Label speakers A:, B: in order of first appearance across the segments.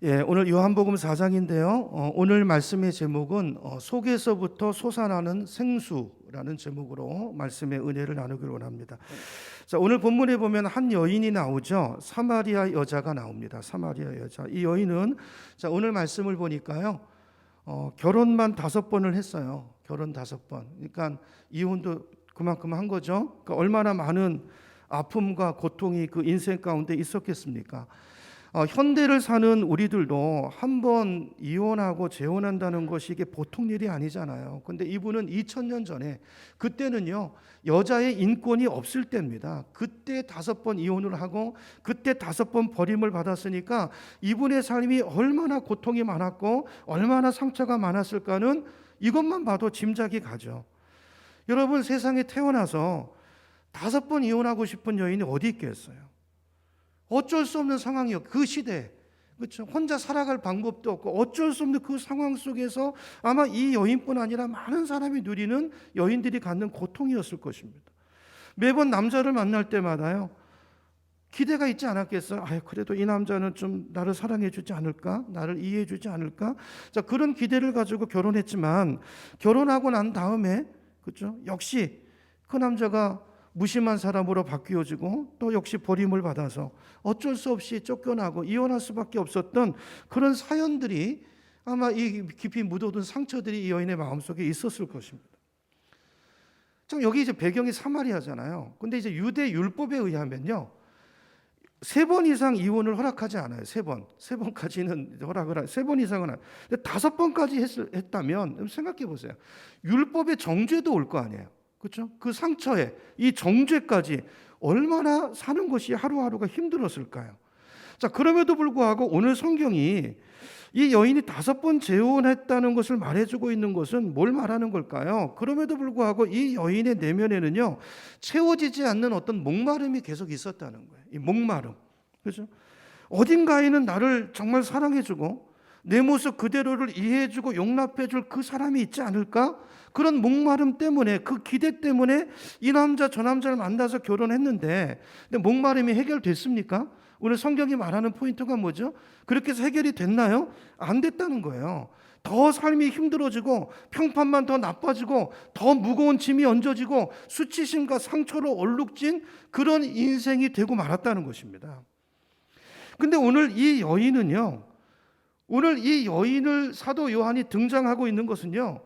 A: 오늘 요한복음 4장인데요. 오늘 말씀의 제목은 속에서부터 솟아나는 생수라는 제목으로 말씀의 은혜를 나누기를 원합니다. 자, 오늘 본문에 보면 한 여인이 나오죠. 사마리아 여자가 나옵니다. 사마리아 여자. 이 여인은 자, 오늘 말씀을 보니까요. 결혼만 5번을 했어요. 결혼 5번. 그러니까 이혼도 그만큼 한 거죠. 그러니까 얼마나 많은 아픔과 고통이 그 인생 가운데 있었겠습니까? 현대를 사는 우리들도 한 번 이혼하고 재혼한다는 것이 이게 보통 일이 아니잖아요. 근데 이분은 2000년 전에, 그때는요 여자의 인권이 없을 때입니다. 그때 5번 이혼을 하고 그때 5번 버림을 받았으니까 이분의 삶이 얼마나 고통이 많았고 얼마나 상처가 많았을까는 이것만 봐도 짐작이 가죠. 여러분, 세상에 태어나서 5번 이혼하고 싶은 여인이 어디 있겠어요? 어쩔 수 없는 상황이요. 그 시대, 그렇죠? 혼자 살아갈 방법도 없고 어쩔 수 없는 그 상황 속에서 아마 이 여인뿐 아니라 많은 사람이 누리는, 여인들이 갖는 고통이었을 것입니다. 매번 남자를 만날 때마다요 기대가 있지 않았겠어요? 그래도 이 남자는 좀 나를 사랑해 주지 않을까? 나를 이해해 주지 않을까? 자, 그런 기대를 가지고 결혼했지만 결혼하고 난 다음에, 그렇죠? 역시 그 남자가 무심한 사람으로 바뀌어지고 또 역시 버림을 받아서 어쩔 수 없이 쫓겨나고 이혼할 수밖에 없었던 그런 사연들이, 아마 이 깊이 묻어둔 상처들이 이 여인의 마음속에 있었을 것입니다. 참, 여기 이제 배경이 사마리아잖아요. 근데 이제 유대 율법에 의하면요 3번 이상 이혼을 허락하지 않아요. 3번까지는 허락을 3번 이상은 안. 5번까지 했다면 생각해 보세요. 율법의 정죄도 올 거 아니에요. 그렇죠? 그 상처에 이 정죄까지 얼마나 사는 것이 하루하루가 힘들었을까요? 자, 그럼에도 불구하고 오늘 성경이 이 여인이 5번 재혼했다는 것을 말해주고 있는 것은 뭘 말하는 걸까요? 그럼에도 불구하고 이 여인의 내면에는요 채워지지 않는 어떤 목마름이 계속 있었다는 거예요. 이 목마름, 그렇죠? 어딘가에는 나를 정말 사랑해주고 내 모습 그대로를 이해해주고 용납해줄 그 사람이 있지 않을까? 그런 목마름 때문에, 그 기대 때문에 이 남자 저 남자를 만나서 결혼했는데, 근데 목마름이 해결됐습니까? 오늘 성경이 말하는 포인트가 뭐죠? 그렇게 해서 해결이 됐나요? 안 됐다는 거예요. 더 삶이 힘들어지고 평판만 더 나빠지고 더 무거운 짐이 얹어지고 수치심과 상처로 얼룩진 그런 인생이 되고 말았다는 것입니다. 근데 오늘 이 여인을 사도 요한이 등장하고 있는 것은요,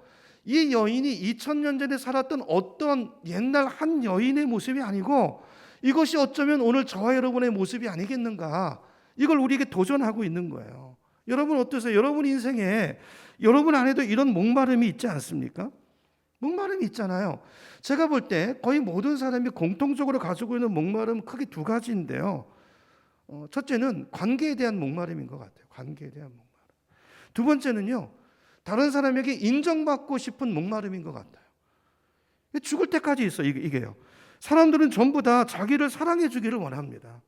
A: 이 여인이 2000년 전에 살았던 어떤 옛날 한 여인의 모습이 아니고 이것이 어쩌면 오늘 저와 여러분의 모습이 아니겠는가, 이걸 우리에게 도전하고 있는 거예요. 여러분 어떠세요? 여러분 인생에 여러분 안에도 이런 목마름이 있지 않습니까? 목마름이 있잖아요. 제가 볼 때 거의 모든 사람이 공통적으로 가지고 있는 목마름은 크게 2가지인데요. 첫째는 관계에 대한 목마름인 것 같아요. 관계에 대한 목마름. 2번째는요, 다른 사람에게 인정받고 싶은 목마름인 것 같아요. 죽을 때까지 있어, 이게요. 사람들은 전부 다 자기를 사랑해 주기를 원합니다.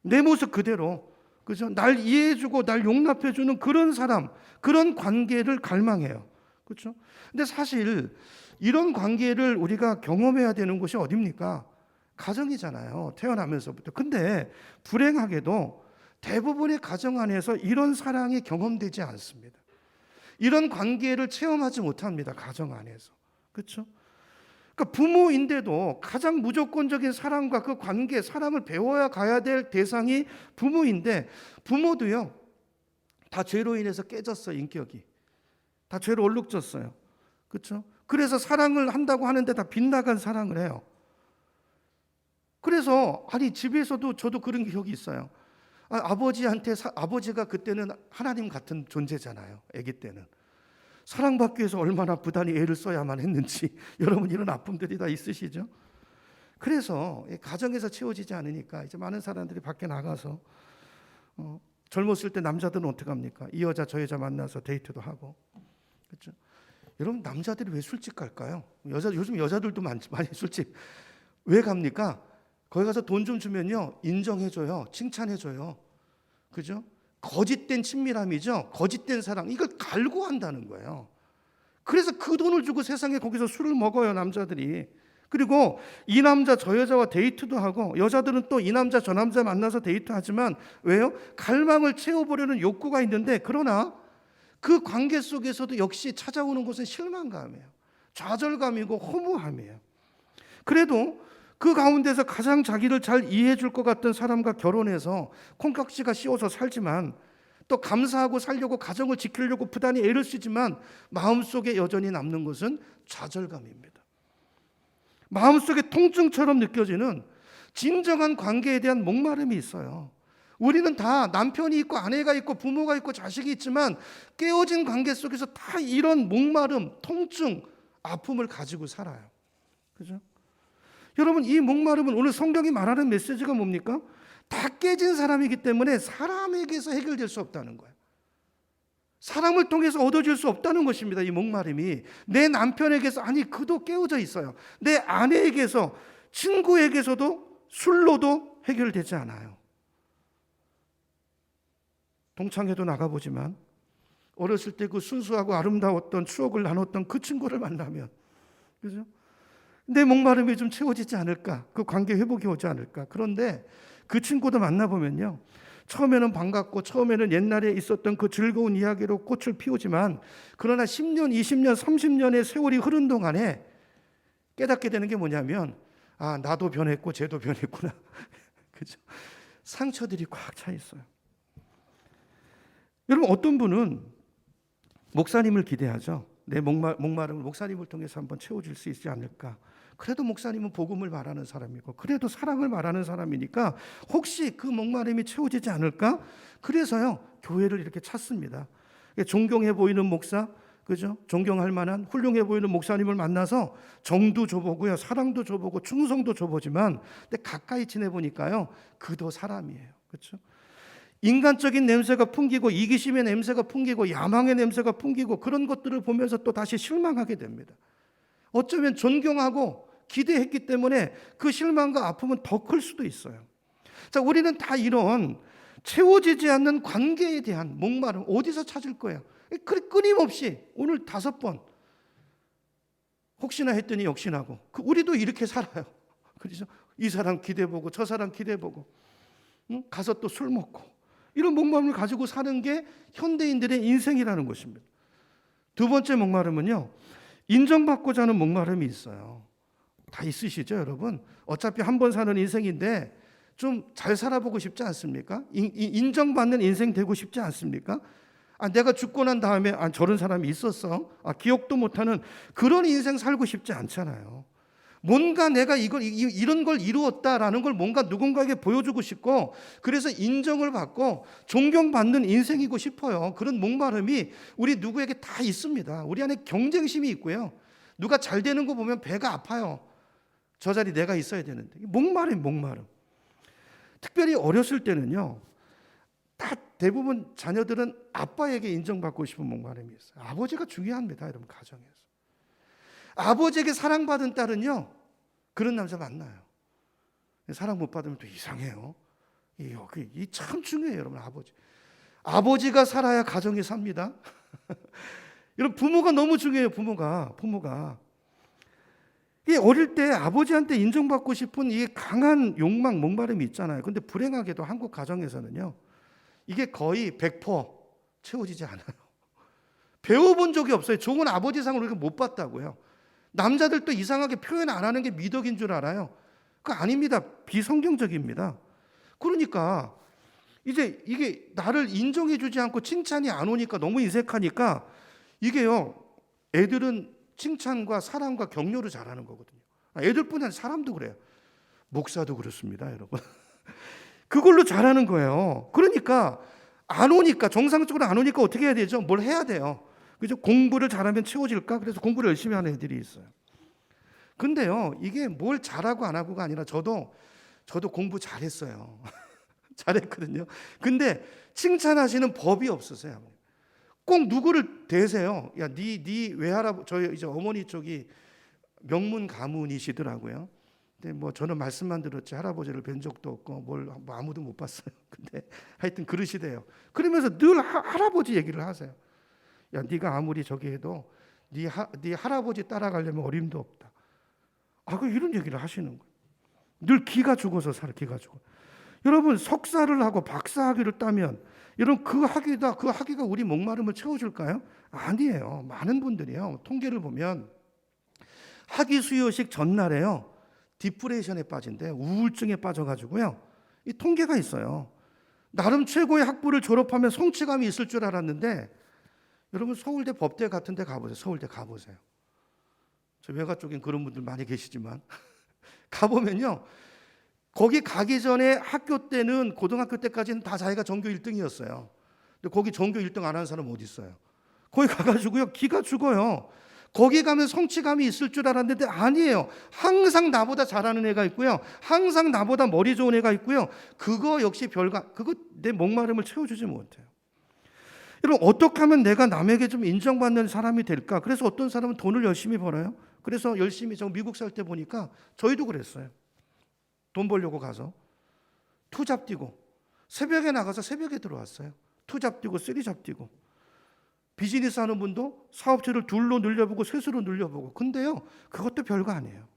A: 내 모습 그대로, 그죠? 날 이해해주고 날 용납해주는 그런 사람, 그런 관계를 갈망해요. 그렇죠? 근데 사실 이런 관계를 우리가 경험해야 되는 곳이 어디입니까? 가정이잖아요. 태어나면서부터. 근데 불행하게도 대부분의 가정 안에서 이런 사랑이 경험되지 않습니다. 이런 관계를 체험하지 못합니다. 가정 안에서. 그렇죠? 그러니까 부모인데도 가장 무조건적인 사랑과 그 관계, 사랑을 배워야 가야 될 대상이 부모인데, 부모도요 다 죄로 인해서 깨졌어요. 인격이 다 죄로 얼룩졌어요. 그렇죠? 그래서 사랑을 한다고 하는데 다 빗나간 사랑을 해요. 그래서 집에서도 저도 그런 기억이 있어요. 아버지가 그때는 하나님 같은 존재잖아요. 아기 때는 사랑받기 위해서 얼마나 부단히 애를 써야만 했는지 여러분 이런 아픔들이 다 있으시죠? 그래서 가정에서 채워지지 않으니까 이제 많은 사람들이 밖에 나가서 젊었을 때 남자들은 어떻게 합니까? 이 여자 저 여자 만나서 데이트도 하고, 그렇죠? 여러분, 남자들이 왜 술집 갈까요? 요즘 여자들도 많이 술집 왜 갑니까? 거기 가서 돈 좀 주면요 인정해줘요, 칭찬해줘요, 그죠? 거짓된 친밀함이죠. 거짓된 사랑, 이걸 갈구한다는 거예요. 그래서 그 돈을 주고 세상에 거기서 술을 먹어요, 남자들이. 그리고 이 남자 저 여자와 데이트도 하고, 여자들은 또 이 남자 저 남자 만나서 데이트하지만 왜요? 갈망을 채워보려는 욕구가 있는데, 그러나 그 관계 속에서도 역시 찾아오는 것은 실망감이에요. 좌절감이고 허무함이에요. 그래도 그 가운데서 가장 자기를 잘 이해해 줄 것 같은 사람과 결혼해서 콩깍지가 씌워서 살지만, 또 감사하고 살려고 가정을 지키려고 부단히 애를 쓰지만 마음속에 여전히 남는 것은 좌절감입니다. 마음속에 통증처럼 느껴지는 진정한 관계에 대한 목마름이 있어요. 우리는 다 남편이 있고 아내가 있고 부모가 있고 자식이 있지만 깨어진 관계 속에서 다 이런 목마름, 통증, 아픔을 가지고 살아요. 그죠? 여러분, 이 목마름은 오늘 성경이 말하는 메시지가 뭡니까? 다 깨진 사람이기 때문에 사람에게서 해결될 수 없다는 거예요. 사람을 통해서 얻어질 수 없다는 것입니다. 이 목마름이 내 남편에게서, 아니 그도 깨어져 있어요. 내 아내에게서, 친구에게서도, 술로도 해결되지 않아요. 동창회도 나가보지만 어렸을 때 그 순수하고 아름다웠던 추억을 나눴던 그 친구를 만나면, 그죠? 내 목마름이 좀 채워지지 않을까? 그 관계 회복이 오지 않을까? 그런데 그 친구도 만나보면요, 처음에는 반갑고 처음에는 옛날에 있었던 그 즐거운 이야기로 꽃을 피우지만, 그러나 10년, 20년, 30년의 세월이 흐른 동안에 깨닫게 되는 게 뭐냐면, 아, 나도 변했고 쟤도 변했구나. 그죠? 상처들이 꽉 차 있어요. 여러분, 어떤 분은 목사님을 기대하죠. 내 목마름을 목사님을 통해서 한번 채워줄 수 있지 않을까. 그래도 목사님은 복음을 말하는 사람이고, 그래도 사랑을 말하는 사람이니까 혹시 그 목마름이 채워지지 않을까? 그래서요, 교회를 이렇게 찾습니다. 존경해 보이는 목사, 그죠? 존경할 만한 훌륭해 보이는 목사님을 만나서 정도 줘보고요, 사랑도 줘보고, 충성도 줘보지만, 근데 가까이 지내보니까요, 그도 사람이에요. 그렇죠? 인간적인 냄새가 풍기고, 이기심의 냄새가 풍기고, 야망의 냄새가 풍기고, 그런 것들을 보면서 또 다시 실망하게 됩니다. 어쩌면 존경하고 기대했기 때문에 그 실망과 아픔은 더 클 수도 있어요. 자, 우리는 다 이런 채워지지 않는 관계에 대한 목마름 어디서 찾을 거예요? 끊임없이 오늘 5번 혹시나 했더니 역시나고, 우리도 이렇게 살아요. 그렇죠? 이 사람 기대보고 저 사람 기대보고, 가서 또 술 먹고, 이런 목마름을 가지고 사는 게 현대인들의 인생이라는 것입니다. 두 번째 목마름은요, 인정받고자 하는 목마름이 있어요. 다 있으시죠, 여러분? 어차피 한 번 사는 인생인데 좀 잘 살아보고 싶지 않습니까? 인정받는 인생 되고 싶지 않습니까? 아, 내가 죽고 난 다음에 저런 사람이 있었어, 기억도 못하는 그런 인생 살고 싶지 않잖아요. 뭔가 내가 이런 걸 이루었다라는 걸 뭔가 누군가에게 보여주고 싶고, 그래서 인정을 받고 존경받는 인생이고 싶어요. 그런 목마름이 우리 누구에게 다 있습니다. 우리 안에 경쟁심이 있고요, 누가 잘 되는 거 보면 배가 아파요. 저 자리 내가 있어야 되는데. 목마름. 특별히 어렸을 때는요, 다 대부분 자녀들은 아빠에게 인정받고 싶은 목마름이 있어요. 아버지가 중요합니다, 여러분. 가정에서 아버지에게 사랑받은 딸은요, 그런 남자 만나요. 사랑 못 받으면 또 이상해요. 이 참 중요해요, 여러분. 아버지가 살아야 가정이 삽니다. 여러분, 부모가 너무 중요해요. 부모가 이 어릴 때 아버지한테 인정받고 싶은 이 강한 욕망, 목마름이 있잖아요. 근데 불행하게도 한국 가정에서는요, 이게 거의 100% 채워지지 않아요. 배워본 적이 없어요. 좋은 아버지상을 우리가 못 봤다고요. 남자들도 이상하게 표현 안 하는 게 미덕인 줄 알아요. 그거 아닙니다. 비성경적입니다. 그러니까 이제 이게 나를 인정해 주지 않고 칭찬이 안 오니까 너무 인색하니까, 이게요, 애들은 칭찬과 사랑과 격려를 잘하는 거거든요. 애들뿐이 아니라 사람도 그래요. 목사도 그렇습니다, 여러분. 그걸로 잘하는 거예요. 그러니까 안 오니까, 정상적으로 안 오니까 어떻게 해야 되죠? 뭘 해야 돼요. 그죠? 공부를 잘하면 채워질까? 그래서 공부를 열심히 하는 애들이 있어요. 근데요, 이게 뭘 잘하고 안 하고가 아니라, 저도 공부 잘했어요. 잘했거든요. 근데 칭찬하시는 법이 없으세요. 꼭 누구를 대세요. 야, 네 외할아버지, 저희 이제 어머니 쪽이 명문 가문이시더라고요. 근데 뭐 저는 말씀만 들었지 할아버지를 뵌 적도 없고 뭐 아무도 못 봤어요. 근데 하여튼 그러시대요. 그러면서 늘 할아버지 얘기를 하세요. 야, 네가 아무리 저기 해도 네 할아버지 따라가려면 어림도 없다. 이런 얘기를 하시는 거예요. 늘 기가 죽어서 살아, 기가 죽어. 여러분, 석사를 하고 박사학위를 따면 여러분 그 학위가 우리 목마름을 채워줄까요? 아니에요. 많은 분들이요, 통계를 보면 학위 수여식 전날에요, 디프레션에 빠진대, 우울증에 빠져가지고요. 이 통계가 있어요. 나름 최고의 학부를 졸업하면 성취감이 있을 줄 알았는데, 여러분 서울대 법대 같은 데 가보세요. 서울대 가보세요. 저 외가 쪽엔 그런 분들 많이 계시지만 가보면요, 거기 가기 전에 학교 때는, 고등학교 때까지는 다 자기가 전교 1등이었어요. 근데 거기 전교 1등 안 하는 사람 어디 있어요? 거기 가가지고요, 기가 죽어요. 거기 가면 성취감이 있을 줄 알았는데 아니에요. 항상 나보다 잘하는 애가 있고요, 항상 나보다 머리 좋은 애가 있고요. 그거 역시 그거 내 목마름을 채워주지 못해요. 여러분, 어떻게 하면 내가 남에게 좀 인정받는 사람이 될까? 그래서 어떤 사람은 돈을 열심히 벌어요. 그래서 열심히, 저 미국 살 때 보니까 저희도 그랬어요. 돈 벌려고 가서 투잡 뛰고, 새벽에 나가서 새벽에 들어왔어요. 투잡 뛰고 쓰리잡 뛰고. 비즈니스 하는 분도 사업체를 둘로 늘려보고 셋으로 늘려보고. 근데요, 그것도 별거 아니에요.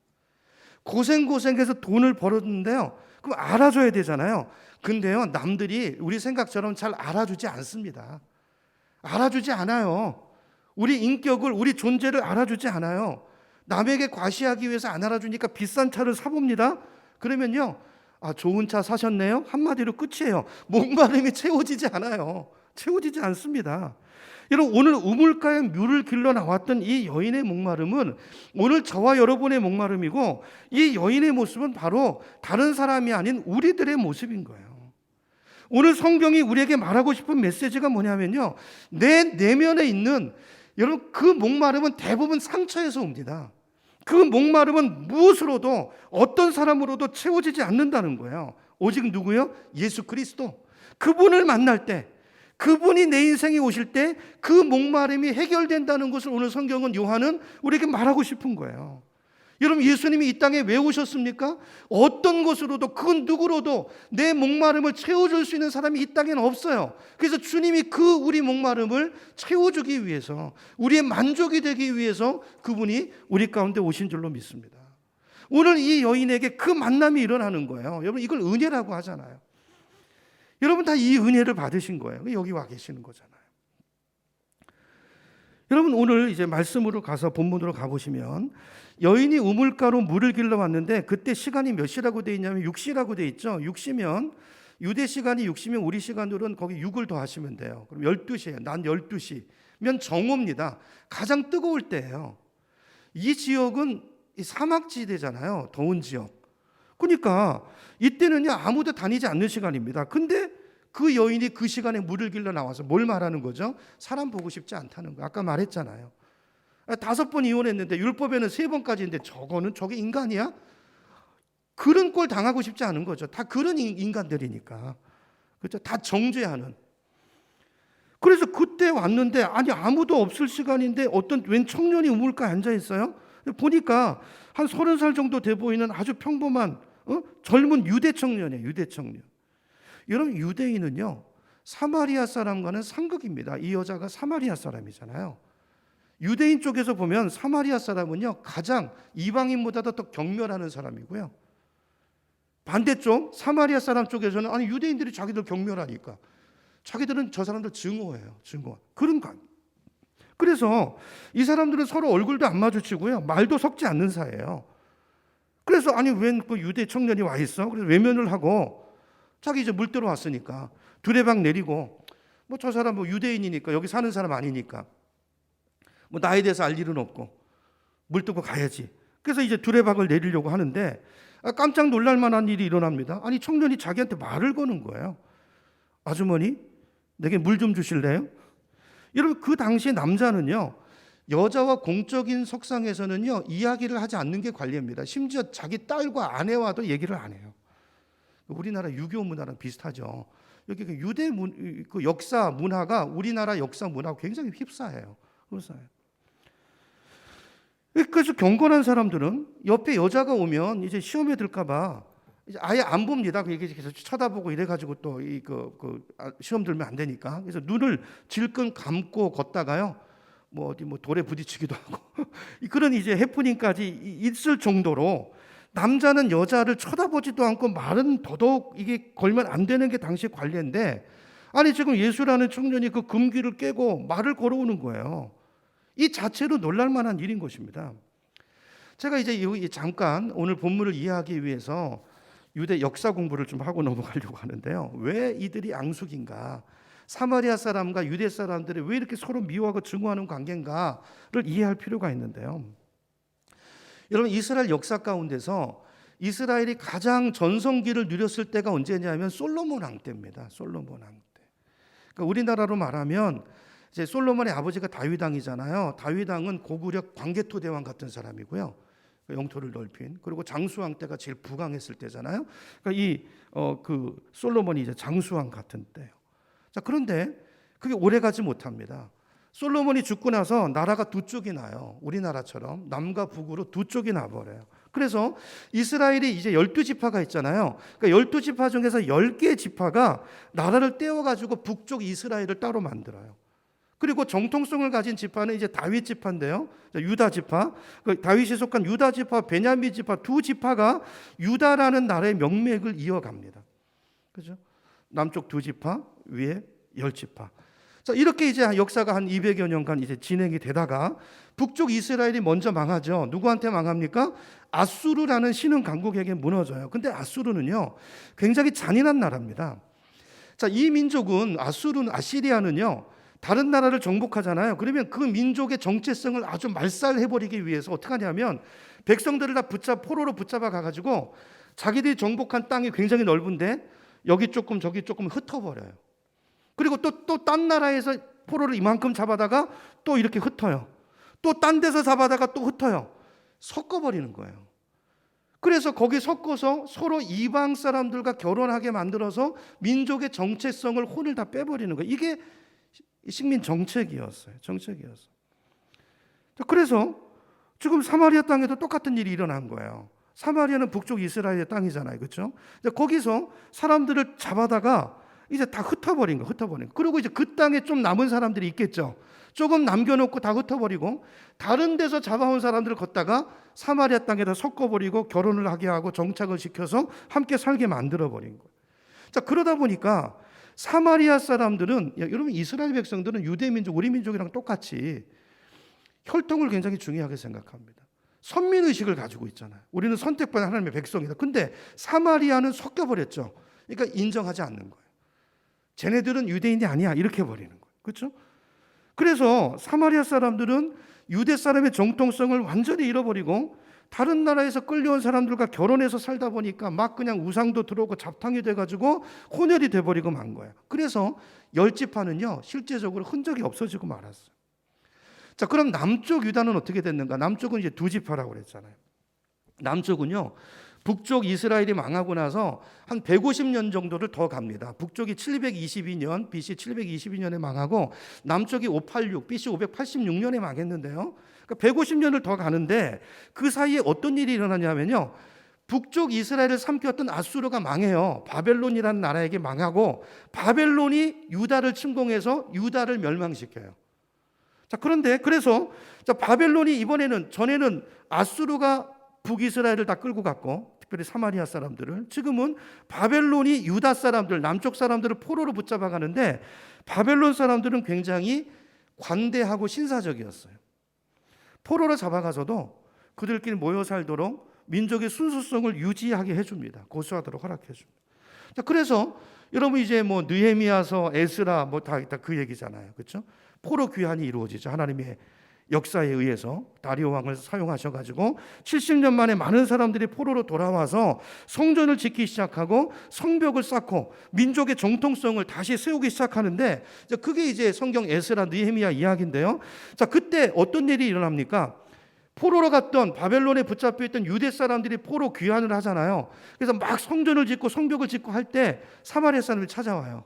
A: 고생해서 돈을 벌었는데요, 그럼 알아줘야 되잖아요. 근데요, 남들이 우리 생각처럼 잘 알아주지 않습니다. 알아주지 않아요. 우리 인격을, 우리 존재를 알아주지 않아요. 남에게 과시하기 위해서 안 알아주니까 비싼 차를 사봅니다. 그러면요, 좋은 차 사셨네요? 한마디로 끝이에요. 목마름이 채워지지 않아요. 채워지지 않습니다. 여러분, 오늘 우물가에 물을 길러 나왔던 이 여인의 목마름은 오늘 저와 여러분의 목마름이고, 이 여인의 모습은 바로 다른 사람이 아닌 우리들의 모습인 거예요. 오늘 성경이 우리에게 말하고 싶은 메시지가 뭐냐면요, 내 내면에 있는, 여러분, 그 목마름은 대부분 상처에서 옵니다. 그 목마름은 무엇으로도, 어떤 사람으로도 채워지지 않는다는 거예요. 오직 누구요? 예수 그리스도. 그분을 만날 때, 그분이 내 인생에 오실 때 그 목마름이 해결된다는 것을 오늘 성경은, 요한은 우리에게 말하고 싶은 거예요. 여러분, 예수님이 이 땅에 왜 오셨습니까? 어떤 것으로도, 그 누구로도 내 목마름을 채워줄 수 있는 사람이 이 땅에는 없어요. 그래서 주님이 그 우리 목마름을 채워주기 위해서, 우리의 만족이 되기 위해서 그분이 우리 가운데 오신 줄로 믿습니다. 오늘 이 여인에게 그 만남이 일어나는 거예요. 여러분, 이걸 은혜라고 하잖아요. 여러분 다 이 은혜를 받으신 거예요. 여기 와 계시는 거잖아요. 여러분, 오늘 이제 말씀으로 가서 본문으로 가보시면, 여인이 우물가로 물을 길러 왔는데, 그때 시간이 몇 시라고 되어 있냐면 6시라고 되어 있죠. 6시면, 유대 시간이 6시면 우리 시간으로는 거기 6을 더하시면 돼요. 그럼 12시예요. 난 12시면 정오입니다. 가장 뜨거울 때예요. 이 지역은 사막지대잖아요. 더운 지역. 그러니까 이때는요, 아무도 다니지 않는 시간입니다. 근데 그 여인이 그 시간에 물을 길러 나와서 뭘 말하는 거죠? 사람 보고 싶지 않다는 거. 아까 말했잖아요. 5번 이혼했는데 율법에는 3번까지인데 저게 인간이야? 그런 꼴 당하고 싶지 않은 거죠. 다 그런 인간들이니까. 그렇죠? 다 정죄하는. 그래서 그때 왔는데, 아무도 없을 시간인데 어떤 웬 청년이 우물가에 앉아 있어요. 보니까 한 30살 정도 돼 보이는 아주 평범한 젊은 유대 청년이에요. 유대 청년. 여러분, 유대인은요, 사마리아 사람과는 상극입니다. 이 여자가 사마리아 사람이잖아요. 유대인 쪽에서 보면 사마리아 사람은요, 가장 이방인보다도 더 경멸하는 사람이고요. 반대쪽 사마리아 사람 쪽에서는, 유대인들이 자기들 경멸하니까 자기들은 저 사람들 증오해요. 증오. 그런 관. 그래서 이 사람들은 서로 얼굴도 안 마주치고요, 말도 섞지 않는 사이예요. 그래서 웬 그 유대 청년이 와 있어? 그래서 외면을 하고, 자기 이제 물 뜨러 왔으니까 두레박 내리고, 저 사람 유대인이니까, 여기 사는 사람 아니니까 나에 대해서 알 일은 없고 물 뜨고 가야지. 그래서 이제 두레박을 내리려고 하는데, 깜짝 놀랄 만한 일이 일어납니다. 청년이 자기한테 말을 거는 거예요. 아주머니, 내게 물 좀 주실래요? 여러분, 그 당시에 남자는요, 여자와 공적인 석상에서는요, 이야기를 하지 않는 게 관례입니다. 심지어 자기 딸과 아내와도 얘기를 안 해요. 우리나라 유교 문화랑 비슷하죠. 여기 그 유대 그 역사 문화가 우리나라 역사 문화하고 굉장히 휩싸여요. 그래서 경건한 사람들은 옆에 여자가 오면 이제 시험에 들까봐 이제 아예 안 봅니다. 그 얘기 계속 쳐다보고 이래가지고 또 시험 들면 안 되니까. 그래서 눈을 질끈 감고 걷다가요, 뭐 어디 뭐 돌에 부딪히기도 하고 그런 이제 해프닝까지 있을 정도로 남자는 여자를 쳐다보지도 않고 말은 더더욱 이게 걸면 안 되는 게 당시 관례인데, 아니 지금 예수라는 청년이 그 금기를 깨고 말을 걸어오는 거예요. 이 자체로 놀랄만한 일인 것입니다. 제가 이제 잠깐 오늘 본문을 이해하기 위해서 유대 역사 공부를 좀 하고 넘어가려고 하는데요. 왜 이들이 앙숙인가? 사마리아 사람과 유대 사람들이 왜 이렇게 서로 미워하고 증오하는 관계인가를 이해할 필요가 있는데요. 여러분, 이스라엘 역사 가운데서 이스라엘이 가장 전성기를 누렸을 때가 언제냐면 솔로몬 왕 때입니다. 솔로몬 왕 때. 그러니까 우리나라로 말하면 이제 솔로몬의 아버지가 다윗 왕이잖아요. 다윗 왕은 고구려 광개토 대왕 같은 사람이고요. 영토를 넓힌, 그리고 장수왕 때가 제일 부강했을 때잖아요. 그러니까 그 솔로몬이 이제 장수왕 같은 때예요. 자, 그런데 그게 오래 가지 못합니다. 솔로몬이 죽고 나서 나라가 두 쪽이 나요. 우리나라처럼 남과 북으로 두 쪽이 나버려요. 그래서 이스라엘이 이제 12지파가 있잖아요. 그러니까 12지파 중에서 10개의 지파가 나라를 떼어가지고 북쪽 이스라엘을 따로 만들어요. 그리고 정통성을 가진 지파는 이제 다윗 지파인데요. 유다 지파, 다윗이 속한 유다 지파, 베냐민 지파 두 지파가 유다라는 나라의 명맥을 이어갑니다. 그죠? 남쪽 두 지파, 위에 10지파. 자, 이렇게 이제 역사가 한 200여 년간 이제 진행이 되다가 북쪽 이스라엘이 먼저 망하죠. 누구한테 망합니까? 아수르라는 신흥 강국에게 무너져요. 근데 아수르는요, 굉장히 잔인한 나라입니다. 자, 이 민족은 아시리아는요, 다른 나라를 정복하잖아요. 그러면 그 민족의 정체성을 아주 말살해버리기 위해서 어떻게 하냐면 백성들을 다 포로로 붙잡아 가가지고 자기들이 정복한 땅이 굉장히 넓은데 여기 조금 저기 조금 흩어버려요. 그리고 또 딴 나라에서 포로를 이만큼 잡아다가 또 이렇게 흩어요. 또 딴 데서 잡아다가 또 흩어요. 섞어버리는 거예요. 그래서 거기 섞어서 서로 이방 사람들과 결혼하게 만들어서 민족의 정체성을 혼을 다 빼버리는 거예요. 이게 식민 정책이었어요. 그래서 지금 사마리아 땅에도 똑같은 일이 일어난 거예요. 사마리아는 북쪽 이스라엘의 땅이잖아요. 그렇죠? 거기서 사람들을 잡아다가 이제 다 흩어버린 거예요. 그리고 이제 그 땅에 좀 남은 사람들이 있겠죠. 조금 남겨놓고 다 흩어버리고 다른 데서 잡아온 사람들을 걷다가 사마리아 땅에다 섞어버리고 결혼을 하게 하고 정착을 시켜서 함께 살게 만들어버린 거예요. 자, 그러다 보니까 사마리아 사람들은, 여러분 이스라엘 백성들은 유대 민족, 우리 민족이랑 똑같이 혈통을 굉장히 중요하게 생각합니다. 선민의식을 가지고 있잖아요. 우리는 선택받은 하나님의 백성이다. 근데 사마리아는 섞여버렸죠. 그러니까 인정하지 않는 거예요. 쟤네들은 유대인이 아니야, 이렇게 버리는 거예요. 그렇죠? 그래서 사마리아 사람들은 유대 사람의 정통성을 완전히 잃어버리고 다른 나라에서 끌려온 사람들과 결혼해서 살다 보니까 막 그냥 우상도 들어오고 잡탕이 돼가지고 혼혈이 돼버리고 만 거예요. 그래서 10지파는요 실제적으로 흔적이 없어지고 말았어요. 자, 그럼 남쪽 유다는 어떻게 됐는가? 남쪽은 이제 두 지파라고 그랬잖아요. 남쪽은요, 북쪽 이스라엘이 망하고 나서 한 150년 정도를 더 갑니다. 북쪽이 722년, BC 722년에 망하고 남쪽이 586, BC 586년에 망했는데요. 그러니까 150년을 더 가는데 그 사이에 어떤 일이 일어나냐면요, 북쪽 이스라엘을 삼켰던 아수르가 망해요. 바벨론이라는 나라에게 망하고 바벨론이 유다를 침공해서 유다를 멸망시켜요. 자, 그런데 그래서 바벨론이 전에는 아수르가 북이스라엘을 다 끌고 갔고 특별히 사마리아 사람들을, 지금은 바벨론이 유다 사람들, 남쪽 사람들을 포로로 붙잡아 가는데 바벨론 사람들은 굉장히 관대하고 신사적이었어요. 포로로 잡아가서도 그들끼리 모여 살도록 민족의 순수성을 유지하게 해줍니다. 고수하도록 허락해 줍니다. 자, 그래서 여러분 이제 뭐 느헤미야서, 에스라 뭐 다 그 얘기잖아요. 그렇죠? 포로 귀환이 이루어지죠. 하나님의 역사에 의해서 다리오 왕을 사용하셔가지고 70년 만에 많은 사람들이 포로로 돌아와서 성전을 짓기 시작하고 성벽을 쌓고 민족의 정통성을 다시 세우기 시작하는데, 그게 이제 성경 에스라, 느헤미야 이야기인데요. 자, 그때 어떤 일이 일어납니까? 포로로 갔던 바벨론에 붙잡혀 있던 유대 사람들이 포로 귀환을 하잖아요. 그래서 막 성전을 짓고 성벽을 짓고 할 때 사마리아 사람들이 찾아와요.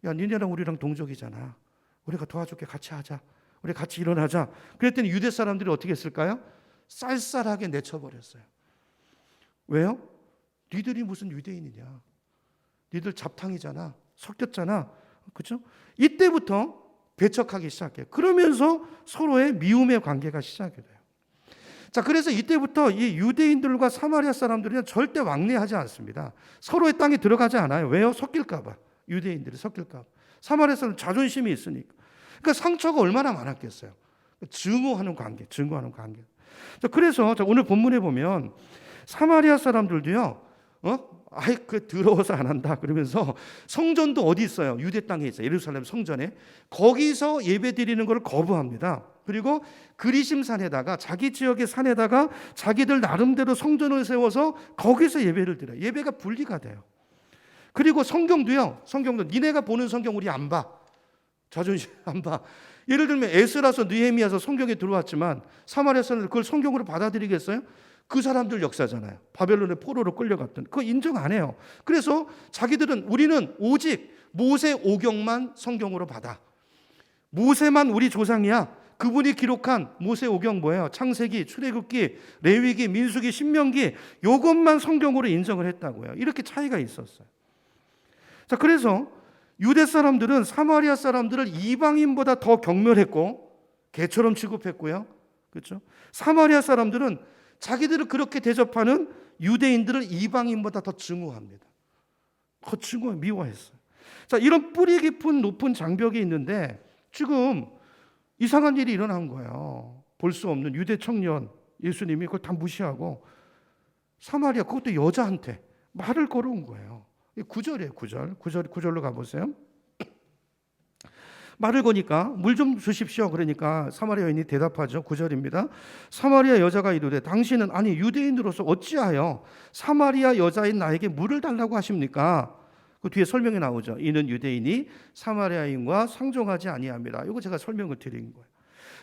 A: 야, 니네랑 우리랑 동족이잖아. 우리가 도와줄게, 같이 하자. 우리 같이 일어나자. 그랬더니 유대 사람들이 어떻게 했을까요? 쌀쌀하게 내쳐버렸어요. 왜요? 니들이 무슨 유대인이냐? 니들 잡탕이잖아. 섞였잖아. 그렇죠? 이때부터 배척하기 시작해요. 그러면서 서로의 미움의 관계가 시작이 돼요. 자, 그래서 이때부터 이 유대인들과 사마리아 사람들은 절대 왕래하지 않습니다. 서로의 땅에 들어가지 않아요. 왜요? 섞일까 봐. 유대인들이 섞일까 봐. 사마리아 사람은 자존심이 있으니까. 그러니까 상처가 얼마나 많았겠어요. 증오하는 관계, 증오하는 관계. 자, 그래서 오늘 본문에 보면 사마리아 사람들도요, 아이, 더러워서 안 한다. 그러면서 성전도 어디 있어요? 유대 땅에 있어요. 예루살렘 성전에. 거기서 예배 드리는 것을 거부합니다. 그리고 그리심 산에다가, 자기 지역의 산에다가 자기들 나름대로 성전을 세워서 거기서 예배를 드려요. 예배가 분리가 돼요. 그리고 성경도 니네가 보는 성경 우리 안 봐. 자존심 안 봐. 예를 들면 에스라서 느헤미야서 성경에 들어왔지만 사마리아 사람들 그걸 성경으로 받아들이겠어요? 그 사람들 역사잖아요. 바벨론의 포로로 끌려갔던. 그거 인정 안 해요. 그래서 자기들은 우리는 오직 모세 오경만 성경으로 받아. 모세만 우리 조상이야. 그분이 기록한 모세 오경 뭐예요? 창세기, 출애굽기, 레위기, 민수기, 신명기 요것만 성경으로 인정을 했다고요. 이렇게 차이가 있었어요. 자, 그래서 유대 사람들은 사마리아 사람들을 이방인보다 더 경멸했고 개처럼 취급했고요. 그렇죠? 사마리아 사람들은 자기들을 그렇게 대접하는 유대인들을 이방인보다 더 증오합니다. 더 증오, 미워했어요. 자, 이런 뿌리 깊은 높은 장벽이 있는데 지금 이상한 일이 일어난 거예요. 볼 수 없는 유대 청년 예수님이 그걸 다 무시하고 사마리아, 그것도 여자한테 말을 걸어온 거예요. 9절이에요. 9절로 가보세요. 말을 거니까 물 좀 주십시오. 그러니까 사마리아 여인이 대답하죠. 9절입니다. 사마리아 여자가 이르되 당신은 아니 유대인으로서 어찌하여 사마리아 여자인 나에게 물을 달라고 하십니까? 그 뒤에 설명이 나오죠. 이는 유대인이 사마리아인과 상종하지 아니함이라. 이거 제가 설명을 드린 거예요.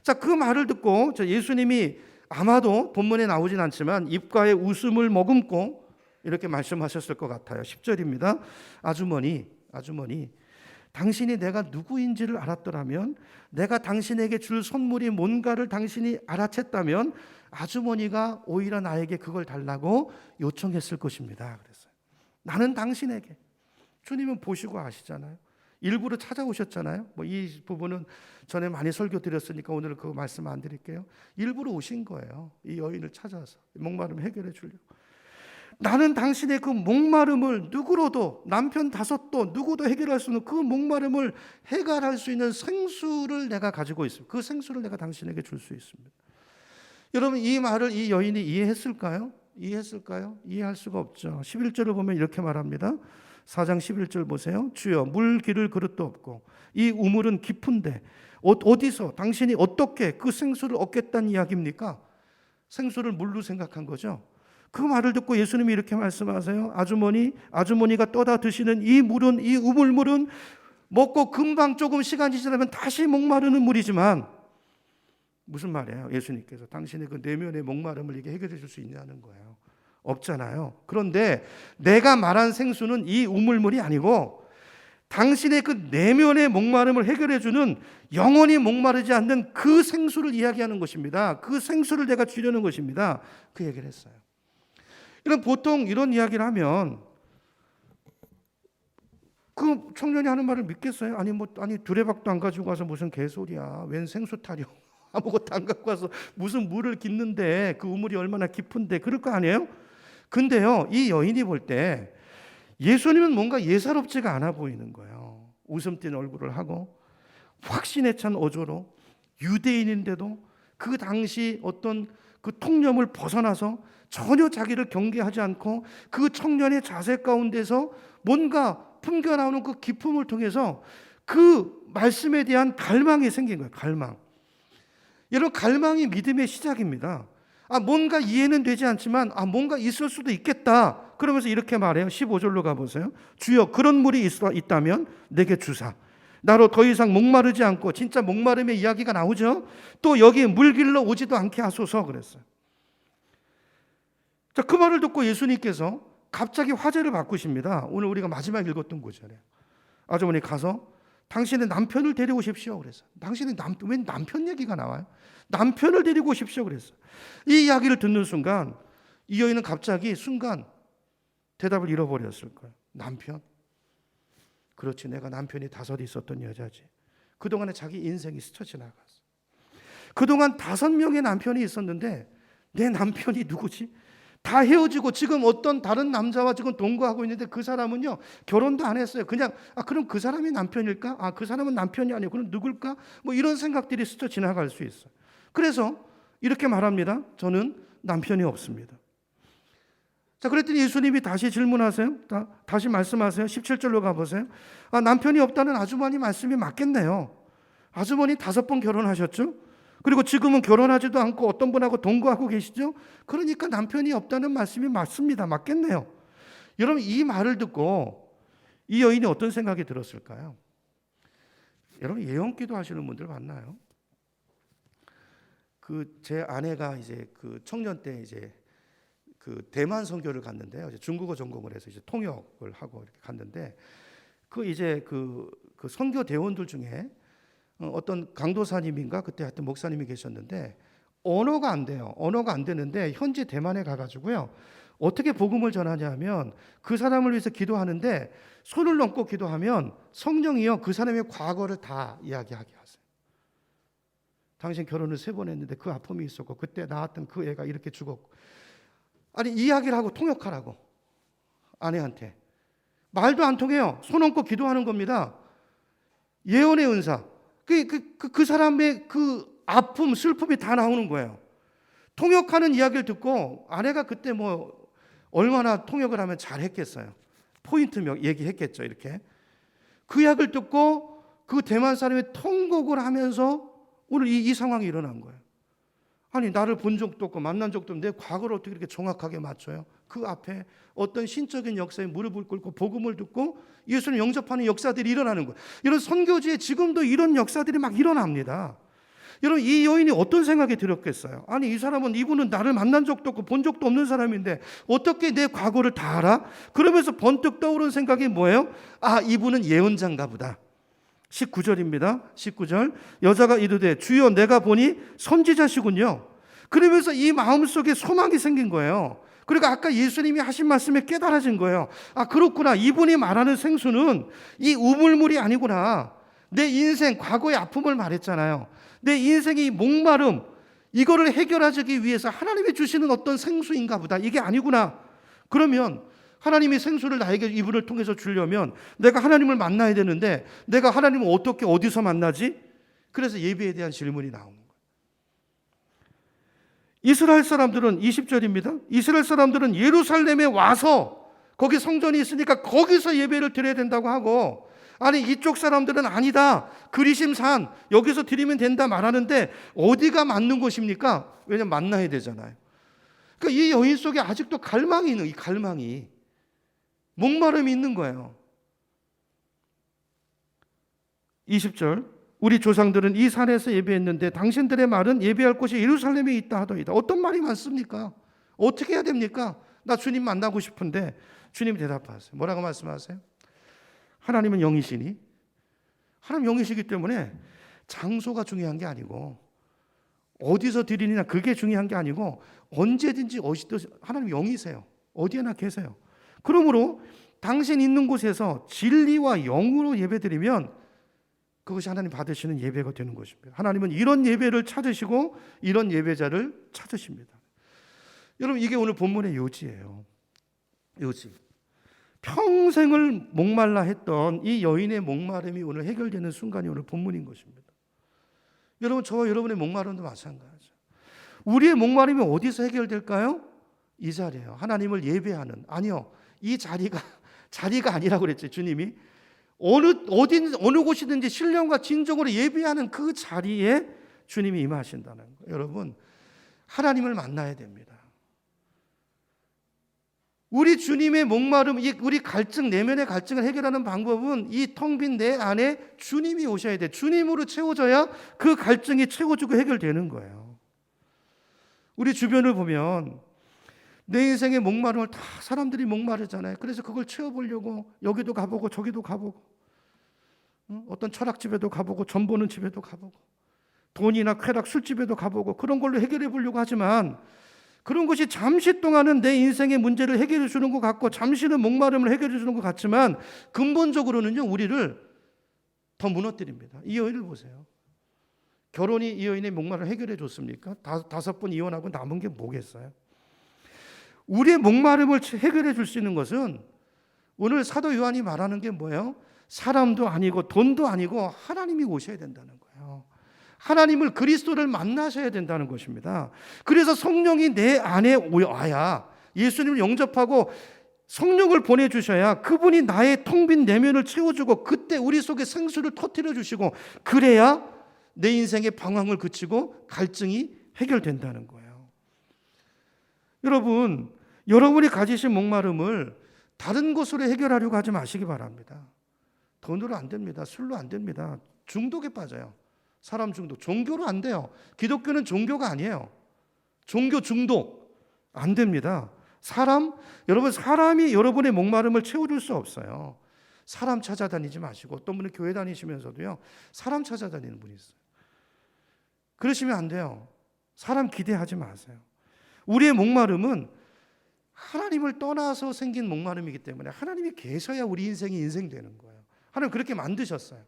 A: 자, 그 말을 듣고 예수님이 아마도 본문에 나오진 않지만 입가에 웃음을 머금고 이렇게 말씀하셨을 것 같아요. 10절입니다. 아주머니 당신이 내가 누구인지를 알았더라면, 내가 당신에게 줄 선물이 뭔가를 당신이 알아챘다면 아주머니가 오히려 나에게 그걸 달라고 요청했을 것입니다. 그랬어요. 나는 당신에게. 주님은 보시고 아시잖아요. 일부러 찾아오셨잖아요. 이 부분은 전에 많이 설교 드렸으니까 오늘 그 말씀 안 드릴게요. 일부러 오신 거예요. 이 여인을 찾아서 목마름 해결해 주려고. 나는 당신의 그 목마름을 누구로도, 남편 5도 누구도 해결할 수 없는 그 목마름을 해결할 수 있는 생수를 내가 가지고 있습니다. 그 생수를 내가 당신에게 줄 수 있습니다. 여러분, 이 말을 이 여인이 이해했을까요? 이해할 수가 없죠. 11절을 보면 이렇게 말합니다. 4장 11절 보세요. 주여, 물 기를 그릇도 없고 이 우물은 깊은데 어디서 당신이 어떻게 그 생수를 얻겠다는 이야기입니까? 생수를 물로 생각한 거죠. 그 말을 듣고 예수님이 이렇게 말씀하세요. 아주머니가 떠다 드시는 이 물은, 이 우물물은 먹고 금방 조금 시간이 지나면 다시 목마르는 물이지만, 무슨 말이에요? 예수님께서 당신의 그 내면의 목마름을 이게 해결해 줄 수 있냐는 거예요. 없잖아요. 그런데 내가 말한 생수는 이 우물물이 아니고 당신의 그 내면의 목마름을 해결해 주는, 영원히 목마르지 않는 그 생수를 이야기하는 것입니다. 그 생수를 내가 주려는 것입니다. 그 얘기를 했어요. 보통 이런 이야기를 하면 그 청년이 하는 말을 믿겠어요? 아니 두레박도 안 가지고 와서 무슨 개소리야. 웬 생수 타령. 아무것도 안 갖고 와서 무슨 물을 깃는데 그 우물이 얼마나 깊은데, 그럴 거 아니에요? 근데요, 이 여인이 볼 때 예수님은 뭔가 예사롭지가 않아 보이는 거예요. 웃음 띤 얼굴을 하고 확신에 찬 어조로, 유대인인데도 그 당시 어떤 그 통념을 벗어나서 전혀 자기를 경계하지 않고 그 청년의 자세 가운데서 뭔가 풍겨나오는 그 기품을 통해서 그 말씀에 대한 갈망이 생긴 거예요. 갈망. 여러분, 갈망이 믿음의 시작입니다. 뭔가 이해는 되지 않지만 뭔가 있을 수도 있겠다. 그러면서 이렇게 말해요. 15절로 가보세요. 주여, 그런 물이 있다면 내게 주사. 나로 더 이상 목마르지 않고, 진짜 목마름의 이야기가 나오죠. 또 여기 물 길러 오지도 않게 하소서 그랬어요. 자, 그 말을 듣고 예수님께서 갑자기 화제를 바꾸십니다. 오늘 우리가 마지막 읽었던 구절이에요. 아주머니 가서 당신의 남편을 데려오십시오 그랬어요. 왜 남편 얘기가 나와요? 남편을 데리고 오십시오 그랬어요. 이 이야기를 듣는 순간 이 여인은 갑자기 순간 대답을 잃어버렸을 거예요. 남편? 그렇지, 내가 남편이 5 있었던 여자지. 그동안에 자기 인생이 스쳐 지나갔어. 그동안 5명의 남편이 있었는데 내 남편이 누구지? 다 헤어지고 지금 어떤 다른 남자와 지금 동거하고 있는데 그 사람은요 결혼도 안 했어요. 그냥 그럼 그 사람이 남편일까? 그 사람은 남편이 아니고 그럼 누굴까? 뭐 이런 생각들이 스쳐 지나갈 수 있어요. 그래서 이렇게 말합니다. 저는 남편이 없습니다. 자, 그랬더니 예수님이 다시 질문하세요. 다시 말씀하세요. 17절로 가보세요. 남편이 없다는 아주머니 말씀이 맞겠네요. 아주머니 5번 결혼하셨죠? 그리고 지금은 결혼하지도 않고 어떤 분하고 동거하고 계시죠? 그러니까 남편이 없다는 말씀이 맞습니다. 맞겠네요. 여러분, 이 말을 듣고 이 여인이 어떤 생각이 들었을까요? 여러분, 예언기도 하시는 분들 만나요? 제 아내가 이제 청년 때 이제 대만 선교를 갔는데요. 이제 중국어 전공을 해서 이제 통역을 하고 이렇게 갔는데 이제 선교 대원들 중에 어떤 강도사님인가 그때 하여튼 목사님이 계셨는데 언어가 안 돼요. 언어가 안 되는데 현지 대만에 가가지고요. 어떻게 복음을 전하냐면 그 사람을 위해서 기도하는데 손을 얹고 기도하면 성령이요 그 사람의 과거를 다 이야기하게 하세요. 당신 결혼을 3번 했는데 그 아픔이 있었고 그때 낳았던 그 애가 이렇게 죽었고 이야기를 하고 통역하라고 아내한테. 말도 안 통해요. 손 얹고 기도하는 겁니다. 예언의 은사. 그 사람의 그 아픔, 슬픔이 다 나오는 거예요. 통역하는 이야기를 듣고 아내가 그때 뭐 얼마나 통역을 하면 잘했겠어요. 포인트 얘기했겠죠. 이렇게 그 이야기를 듣고 그 대만 사람이 통곡을 하면서 오늘 이 상황이 일어난 거예요. 나를 본 적도 없고 만난 적도 없는데 내 과거를 어떻게 이렇게 정확하게 맞춰요? 그 앞에 어떤 신적인 역사에 무릎을 꿇고 복음을 듣고 예수를 영접하는 역사들이 일어나는 거예요. 이런 선교지에 지금도 이런 역사들이 막 일어납니다. 여러분, 이 여인이 어떤 생각이 들었겠어요? 이분은 나를 만난 적도 없고 본 적도 없는 사람인데 어떻게 내 과거를 다 알아? 그러면서 번뜩 떠오른 생각이 뭐예요? 이분은 예언자인가 보다. 19절입니다. 19절. 여자가 이르되 주여 내가 보니 선지자시군요. 그러면서 이 마음속에 소망이 생긴 거예요. 그러니까 아까 예수님이 하신 말씀에 깨달아진 거예요. 그렇구나. 이분이 말하는 생수는 이 우물물이 아니구나. 내 인생 과거의 아픔을 말했잖아요. 내 인생의 목마름 이거를 해결하기 위해서 하나님이 주시는 어떤 생수인가 보다. 이게 아니구나. 그러면 하나님이 생수를 나에게 이분을 통해서 주려면 내가 하나님을 만나야 되는데 내가 하나님을 어떻게 어디서 만나지? 그래서 예배에 대한 질문이 나오는 거예요. 이스라엘 사람들은 20절입니다. 이스라엘 사람들은 예루살렘에 와서 거기 성전이 있으니까 거기서 예배를 드려야 된다고 하고 이쪽 사람들은 아니다. 그리심산 여기서 드리면 된다 말하는데 어디가 맞는 곳입니까? 왜냐하면 만나야 되잖아요. 그러니까 이 여인 속에 아직도 갈망이 있는 이 갈망이 목마름이 있는 거예요. 20절 우리 조상들은 이 산에서 예배했는데 당신들의 말은 예배할 곳이 예루살렘에 있다 하더이다. 어떤 말이 많습니까? 어떻게 해야 됩니까? 나 주님 만나고 싶은데 주님이 대답하세요. 뭐라고 말씀하세요? 하나님은 영이시니 하나님 영이시기 때문에 장소가 중요한 게 아니고 어디서 드리느냐 그게 중요한 게 아니고 언제든지 어디든지 하나님 영이세요. 어디에나 계세요. 그러므로 당신 있는 곳에서 진리와 영으로 예배드리면 그것이 하나님 받으시는 예배가 되는 것입니다. 하나님은 이런 예배를 찾으시고 이런 예배자를 찾으십니다. 여러분 이게 오늘 본문의 요지예요. 요지. 평생을 목말라 했던 이 여인의 목마름이 오늘 해결되는 순간이 오늘 본문인 것입니다. 여러분 저와 여러분의 목마름도 마찬가지죠. 우리의 목마름이 어디서 해결될까요? 이 자리예요. 하나님을 예배하는. 아니요. 이 자리가 아니라고 그랬죠. 주님이. 어느 곳이든지 신령과 진정으로 예배하는 그 자리에 주님이 임하신다는 거예요. 여러분 하나님을 만나야 됩니다. 우리 주님의 목마름, 우리 갈증, 내면의 갈증을 해결하는 방법은 이 텅 빈 내 안에 주님이 오셔야 돼. 주님으로 채워져야 그 갈증이 채워지고 해결되는 거예요. 우리 주변을 보면 내 인생의 목마름을 다 사람들이 목마르잖아요. 그래서 그걸 채워보려고 여기도 가보고 저기도 가보고 어떤 철학집에도 가보고 전 보는 집에도 가보고 돈이나 쾌락 술집에도 가보고 그런 걸로 해결해 보려고 하지만 그런 것이 잠시 동안은 내 인생의 문제를 해결해 주는 것 같고 잠시는 목마름을 해결해 주는 것 같지만 근본적으로는요 우리를 더 무너뜨립니다. 이 여인을 보세요. 결혼이 이 여인의 목마름을 해결해 줬습니까? 5번 이혼하고 남은 게 뭐겠어요? 우리의 목마름을 해결해 줄 수 있는 것은 오늘 사도 요한이 말하는 게 뭐예요? 사람도 아니고 돈도 아니고 하나님이 오셔야 된다는 거예요. 하나님을, 그리스도를 만나셔야 된다는 것입니다. 그래서 성령이 내 안에 와야, 예수님을 영접하고 성령을 보내주셔야 그분이 나의 텅 빈 내면을 채워주고 그때 우리 속에 생수를 터뜨려 주시고, 그래야 내 인생의 방황을 그치고 갈증이 해결된다는 거예요. 여러분, 여러분이 가지신 목마름을 다른 것으로 해결하려고 하지 마시기 바랍니다. 돈으로 안 됩니다. 술로 안 됩니다. 중독에 빠져요. 사람 중독. 종교로 안 돼요. 기독교는 종교가 아니에요. 종교 중독 안 됩니다. 여러분, 사람이 여러분의 목마름을 채워줄 수 없어요. 사람 찾아다니지 마시고, 어떤 분은 교회 다니시면서도요, 사람 찾아다니는 분이 있어요. 그러시면 안 돼요. 사람 기대하지 마세요. 우리의 목마름은 하나님을 떠나서 생긴 목마름이기 때문에 하나님이 계셔야 우리 인생이 인생되는 거예요. 하나님 그렇게 만드셨어요.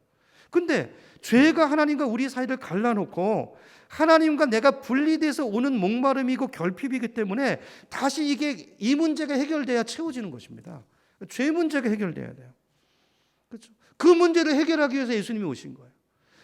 A: 근데 죄가 하나님과 우리 사이를 갈라놓고 하나님과 내가 분리돼서 오는 목마름이고 결핍이기 때문에 다시 이 문제가 해결돼야 채워지는 것입니다. 죄 문제가 해결돼야 돼요. 그렇죠? 그 문제를 해결하기 위해서 예수님이 오신 거예요.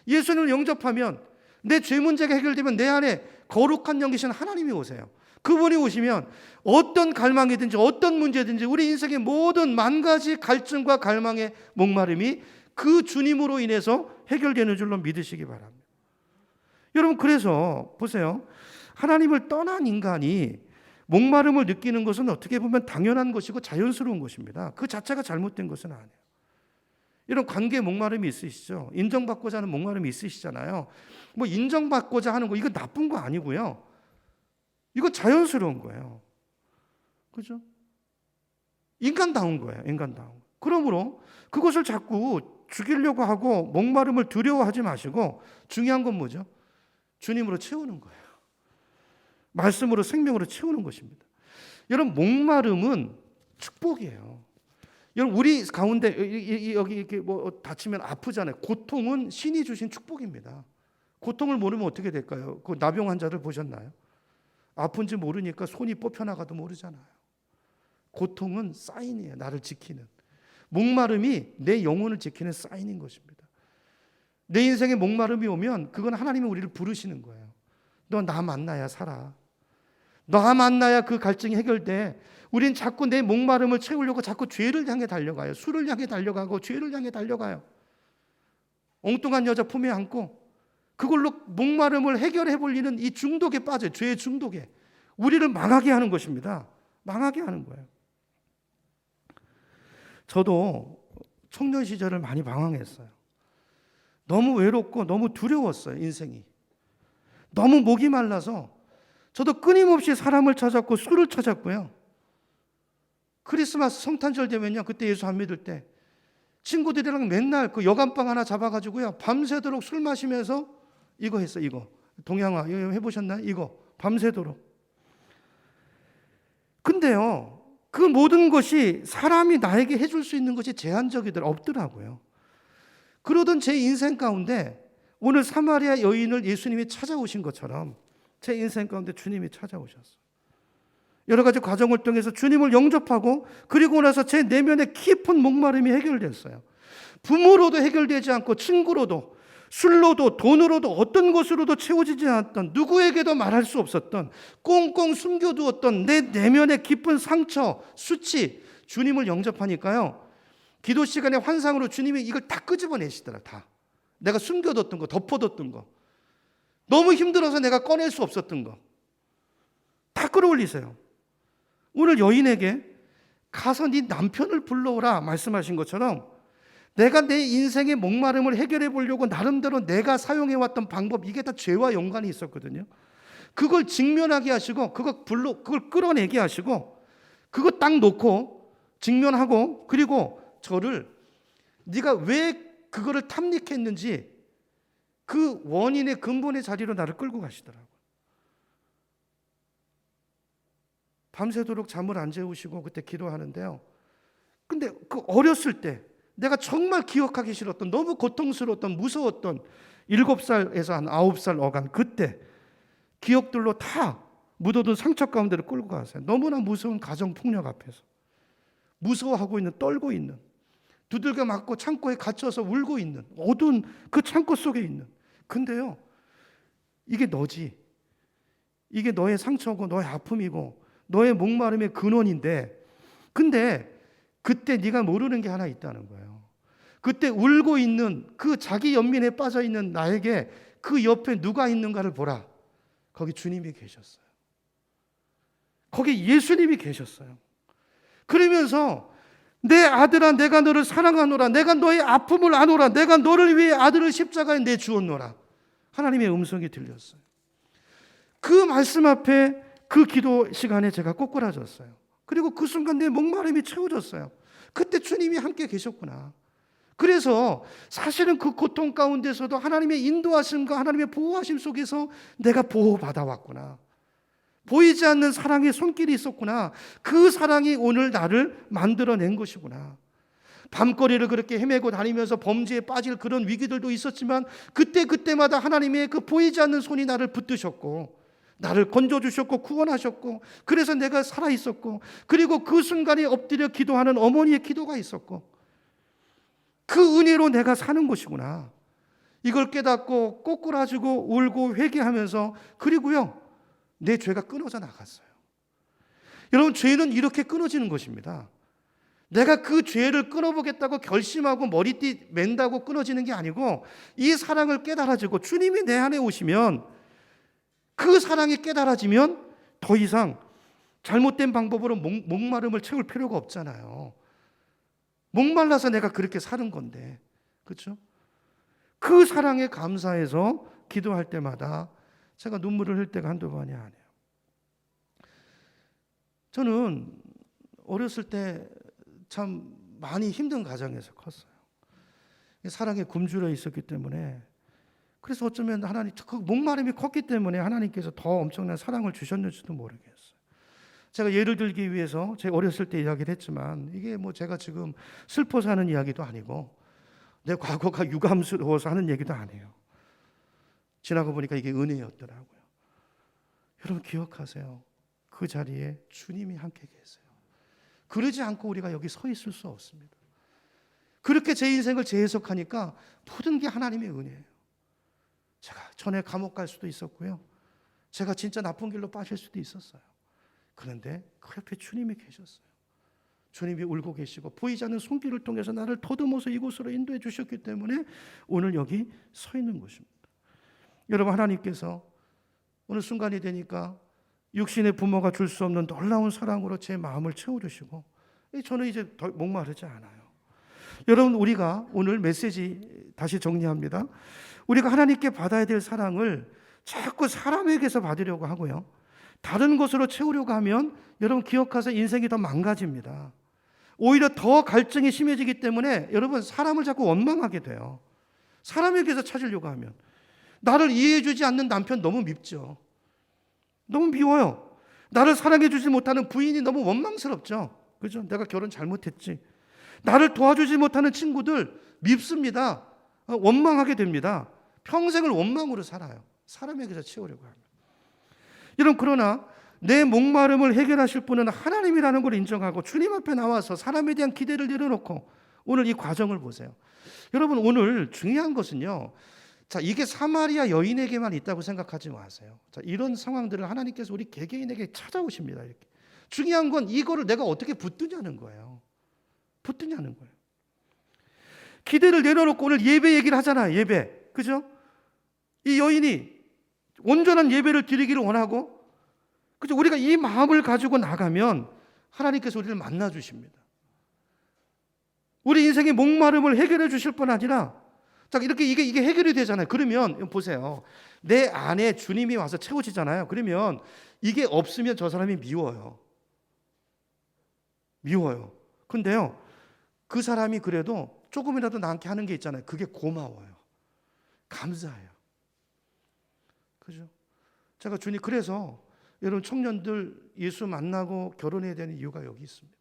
A: 예수님을 영접하면, 내 죄 문제가 해결되면 내 안에 거룩한 영 계신 하나님이 오세요. 그분이 오시면 어떤 갈망이든지 어떤 문제든지 우리 인생의 모든 만 가지 갈증과 갈망의 목마름이 그 주님으로 인해서 해결되는 줄로 믿으시기 바랍니다. 여러분, 그래서 보세요. 하나님을 떠난 인간이 목마름을 느끼는 것은 어떻게 보면 당연한 것이고 자연스러운 것입니다. 그 자체가 잘못된 것은 아니에요. 이런 관계에 목마름이 있으시죠? 인정받고자 하는 목마름이 있으시잖아요. 뭐 인정받고자 하는 거, 이거 나쁜 거 아니고요. 이거 자연스러운 거예요. 그죠? 인간다운 거예요. 인간다운. 그러므로 그것을 자꾸 죽이려고 하고 목마름을 두려워하지 마시고, 중요한 건 뭐죠? 주님으로 채우는 거예요. 말씀으로, 생명으로 채우는 것입니다. 여러분, 목마름은 축복이에요. 여러분, 우리 가운데 여기 이렇게 뭐 다치면 아프잖아요. 고통은 신이 주신 축복입니다. 고통을 모르면 어떻게 될까요? 그 나병 환자를 보셨나요? 아픈지 모르니까 손이 뽑혀나가도 모르잖아요. 고통은 사인이에요. 나를 지키는. 목마름이 내 영혼을 지키는 사인인 것입니다. 내 인생에 목마름이 오면 그건 하나님이 우리를 부르시는 거예요. 너 나 만나야 살아. 나 만나야 그 갈증이 해결돼. 우린 자꾸 내 목마름을 채우려고 자꾸 죄를 향해 달려가요. 술을 향해 달려가고 죄를 향해 달려가요. 엉뚱한 여자 품에 안고 그걸로 목마름을 해결해 볼리는 이 중독에 빠져요. 죄의 중독에. 우리를 망하게 하는 것입니다. 망하게 하는 거예요. 저도 청년 시절을 많이 방황했어요. 너무 외롭고 너무 두려웠어요. 인생이. 너무 목이 말라서 저도 끊임없이 사람을 찾았고 술을 찾았고요. 크리스마스 성탄절 되면요, 그때 예수 안 믿을 때 친구들이랑 맨날 그 여간방 하나 잡아가지고요, 밤새도록 술 마시면서 이거 했어. 이거 동양화 이거 해보셨나요? 이거 밤새도록. 근데요, 그 모든 것이 사람이 나에게 해줄 수 있는 것이 제한적이더라, 없더라고요. 그러던 제 인생 가운데 오늘 사마리아 여인을 예수님이 찾아오신 것처럼 제 인생 가운데 주님이 찾아오셨어요. 여러 가지 과정을 통해서 주님을 영접하고, 그리고 나서 제 내면의 깊은 목마름이 해결됐어요. 부모로도 해결되지 않고, 친구로도, 술로도, 돈으로도, 어떤 것으로도 채워지지 않았던, 누구에게도 말할 수 없었던, 꽁꽁 숨겨두었던 내 내면의 깊은 상처, 수치, 주님을 영접하니까요, 기도 시간에 환상으로 주님이 이걸 다 끄집어내시더라. 다. 내가 숨겨뒀던 거, 덮어뒀던 거, 너무 힘들어서 내가 꺼낼 수 없었던 거 다 끌어올리세요. 오늘 여인에게 가서 네 남편을 불러오라 말씀하신 것처럼, 내가 내 인생의 목마름을 해결해 보려고 나름대로 내가 사용해왔던 방법, 이게 다 죄와 연관이 있었거든요. 그걸 직면하게 하시고, 그걸 끌어내게 하시고, 그거 딱 놓고 직면하고, 그리고 저를, 네가 왜 그거를 탐닉했는지 그 원인의 근본의 자리로 나를 끌고 가시더라고요. 밤새도록 잠을 안 재우시고 그때 기도하는데요. 근데 그 어렸을 때 내가 정말 기억하기 싫었던, 너무 고통스러웠던, 무서웠던 7살에서 한 9살 어간 그때 기억들로 다 묻어둔 상처 가운데로 끌고 가세요. 너무나 무서운 가정폭력 앞에서 무서워하고 있는, 떨고 있는, 두들겨 맞고 창고에 갇혀서 울고 있는, 어두운 그 창고 속에 있는. 근데요, 이게 너지. 이게 너의 상처고 너의 아픔이고 너의 목마름의 근원인데, 근데 그때 네가 모르는 게 하나 있다는 거예요. 그때 울고 있는 그 자기 연민에 빠져 있는 나에게 그 옆에 누가 있는가를 보라. 거기 주님이 계셨어요. 거기 예수님이 계셨어요. 그러면서 내 아들아, 내가 너를 사랑하노라. 내가 너의 아픔을 아노라. 내가 너를 위해 아들을 십자가에 내주었노라. 하나님의 음성이 들렸어요. 그 말씀 앞에 그 기도 시간에 제가 꼬꾸라졌어요. 그리고 그 순간 내 목마름이 채워졌어요. 그때 주님이 함께 계셨구나. 그래서 사실은 그 고통 가운데서도 하나님의 인도하심과 하나님의 보호하심 속에서 내가 보호받아 왔구나. 보이지 않는 사랑의 손길이 있었구나. 그 사랑이 오늘 나를 만들어낸 것이구나. 밤거리를 그렇게 헤매고 다니면서 범죄에 빠질 그런 위기들도 있었지만 그때마다 하나님의 그 보이지 않는 손이 나를 붙드셨고 나를 건져주셨고 구원하셨고, 그래서 내가 살아있었고, 그리고 그 순간에 엎드려 기도하는 어머니의 기도가 있었고, 그 은혜로 내가 사는 것이구나. 이걸 깨닫고 꼬꾸라지고 울고 회개하면서, 그리고요 내 죄가 끊어져 나갔어요. 여러분, 죄는 이렇게 끊어지는 것입니다. 내가 그 죄를 끊어보겠다고 결심하고 머리띠 맨다고 끊어지는 게 아니고, 이 사랑을 깨달아지고 주님이 내 안에 오시면, 그 사랑이 깨달아지면 더 이상 잘못된 방법으로 목마름을 채울 필요가 없잖아요. 목말라서 내가 그렇게 사는 건데, 그렇죠? 그 사랑에 감사해서 기도할 때마다 제가 눈물을 흘릴 때가 한두 번이 아니에요. 저는 어렸을 때 참 많이 힘든 가정에서 컸어요. 사랑에 굶주려 있었기 때문에, 그래서 어쩌면 하나님, 그 목마름이 컸기 때문에 하나님께서 더 엄청난 사랑을 주셨는지도 모르겠어요. 제가 예를 들기 위해서 제 어렸을 때 이야기를 했지만, 이게 뭐 제가 지금 슬퍼서 하는 이야기도 아니고 내 과거가 유감스러워서 하는 얘기도 아니에요. 지나고 보니까 이게 은혜였더라고요. 여러분 기억하세요. 그 자리에 주님이 함께 계세요. 그러지 않고 우리가 여기 서 있을 수 없습니다. 그렇게 제 인생을 재해석하니까 모든 게 하나님의 은혜예요. 제가 전에 감옥 갈 수도 있었고요. 제가 진짜 나쁜 길로 빠질 수도 있었어요. 그런데 그 옆에 주님이 계셨어요. 주님이 울고 계시고 보이지 않는 손길을 통해서 나를 더듬어서 이곳으로 인도해 주셨기 때문에 오늘 여기 서 있는 것입니다. 여러분, 하나님께서 어느 순간이 되니까 육신의 부모가 줄 수 없는 놀라운 사랑으로 제 마음을 채워주시고, 저는 이제 더 목마르지 않아요. 여러분, 우리가 오늘 메시지 다시 정리합니다. 우리가 하나님께 받아야 될 사랑을 자꾸 사람에게서 받으려고 하고요, 다른 것으로 채우려고 하면 여러분 기억하세요. 인생이 더 망가집니다. 오히려 더 갈증이 심해지기 때문에 여러분 사람을 자꾸 원망하게 돼요. 사람에게서 찾으려고 하면. 나를 이해해 주지 않는 남편 너무 밉죠. 너무 미워요. 나를 사랑해 주지 못하는 부인이 너무 원망스럽죠. 그죠? 내가 결혼 잘못했지. 나를 도와주지 못하는 친구들 밉습니다. 원망하게 됩니다. 평생을 원망으로 살아요. 사람에게서 채우려고 하면. 여러분, 그러나 내 목마름을 해결하실 분은 하나님이라는 걸 인정하고 주님 앞에 나와서 사람에 대한 기대를 내려놓고 오늘 이 과정을 보세요. 여러분, 오늘 중요한 것은요, 자, 이게 사마리아 여인에게만 있다고 생각하지 마세요. 자, 이런 상황들을 하나님께서 우리 개개인에게 찾아오십니다. 이렇게. 중요한 건 이거를 내가 어떻게 붙드냐는 거예요. 붙드냐는 거예요. 기대를 내려놓고 오늘 예배 얘기를 하잖아요. 예배. 그죠? 이 여인이 온전한 예배를 드리기를 원하고, 그죠? 우리가 이 마음을 가지고 나가면 하나님께서 우리를 만나 주십니다. 우리 인생의 목마름을 해결해 주실 뿐 아니라, 자, 이렇게 이게 해결이 되잖아요. 그러면 보세요. 내 안에 주님이 와서 채워지잖아요. 그러면 이게 없으면 저 사람이 미워요. 미워요. 근데요, 그 사람이 그래도 조금이라도 나한테 하는 게 있잖아요. 그게 고마워요. 감사해요. 그죠? 제가 주님, 그래서 여러분 청년들 예수 만나고 결혼해야 되는 이유가 여기 있습니다.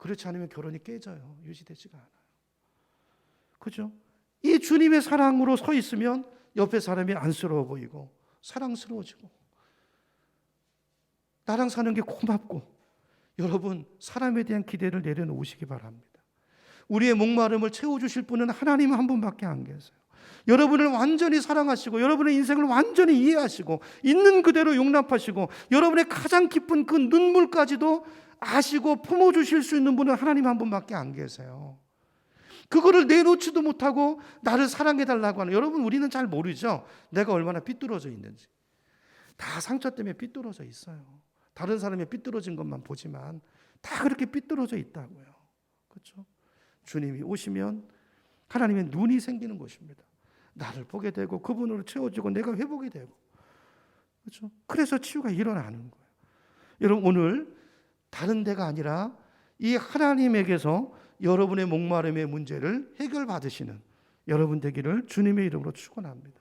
A: 그렇지 않으면 결혼이 깨져요. 유지되지가 않아요. 그죠? 이 주님의 사랑으로 서 있으면 옆에 사람이 안쓰러워 보이고 사랑스러워지고 나랑 사는 게 고맙고. 여러분, 사람에 대한 기대를 내려놓으시기 바랍니다. 우리의 목마름을 채워주실 분은 하나님 한 분밖에 안 계세요. 여러분을 완전히 사랑하시고 여러분의 인생을 완전히 이해하시고 있는 그대로 용납하시고 여러분의 가장 깊은 그 눈물까지도 아시고 품어주실 수 있는 분은 하나님 한 분밖에 안 계세요. 그거를 내놓지도 못하고 나를 사랑해달라고 하는, 여러분, 우리는 잘 모르죠. 내가 얼마나 삐뚤어져 있는지. 다 상처 때문에 삐뚤어져 있어요. 다른 사람이 삐뚤어진 것만 보지만 다 그렇게 삐뚤어져 있다고요. 그렇죠? 주님이 오시면 하나님의 눈이 생기는 것입니다. 나를 보게 되고 그분으로 채워지고 내가 회복이 되고. 그렇죠? 그래서 치유가 일어나는 거예요. 여러분, 오늘 다른 데가 아니라 이 하나님에게서 여러분의 목마름의 문제를 해결받으시는 여러분 되기를 주님의 이름으로 축원합니다.